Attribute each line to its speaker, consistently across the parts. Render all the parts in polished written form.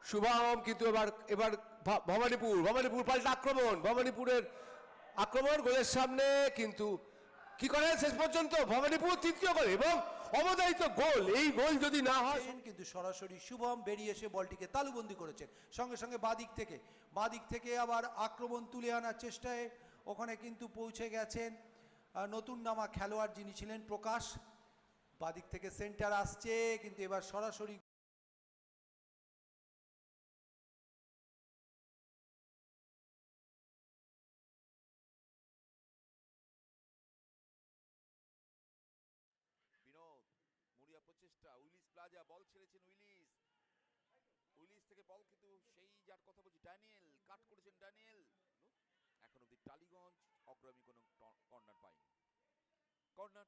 Speaker 1: শুভম কিন্তু এবার এবার ভবানীপুর পাল্টা আক্রমণ, ভবানীপুরের আক্রমণ গোলের সামনে, কিন্তু কি করে শেষ পর্যন্ত ভবানীপুর তৃতীয় করে এবং অবদায়িত গোল। এই গোল যদি না হয়,
Speaker 2: কিন্তু সরাসরি শুভম বেরিয়ে এসে বলটিকে তালুবন্দি করেছেন, সঙ্গে সঙ্গে বাদিক থেকে আবার আক্রমণ তুলে আনার চেষ্টায় ওখানে কিন্তু পৌঁছে গেছেন নতুন নামা খেলোয়াড় যিনি ছিলেন প্রকাশ। বাদিক থেকে সেন্টার আসছে, কিন্তু এবার সরাসরি
Speaker 3: বিনোদ মুড়িয়া প্রচেষ্টা, উইলিস প্লাজা বল ছেড়েছেন, উইলিস থেকে বল কিন্তু সেই যার কথা বলছি ড্যানিয়েল কাট করেছেন, ড্যানিয়েল এখন অব্দি টালিগঞ্জ অগ্রগামী কোনো কর্নার পায়নি। কর্নার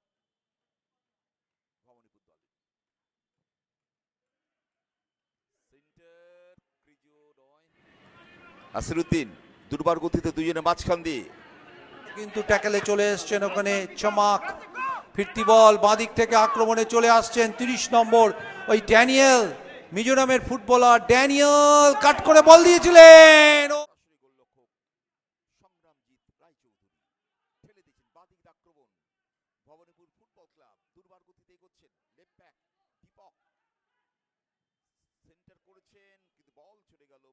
Speaker 3: ভবানীপুর দলের। সেন্টার ক্রিজো রয় আসিরুদ্দিন দুর্বার গতিতে দুজনে মাঝখান দিয়ে
Speaker 2: কিন্তু ট্যাকেলে চলে এসছেন ওখানে চমাক। ফিরতি বল বাদিক থেকে আক্রমণে চলে আসছেন 30 নম্বর ওই ড্যানিয়েল, মিজোরামের ফুটবলার ড্যানিয়েল কাট করে বল দিয়েছিলেন।
Speaker 3: গোলরক্ষক সংগ্রামজিৎ রায়চৌধুরী ঠেলে দিয়েছেন বাদিক আক্রমণ। ভবানীপুর ফুটবল ক্লাব দুর্বার গতিতে এগোচ্ছেন। লেফট ব্যাক দীপক সেন্টার করেছেন, কিন্তু বল চলে গেল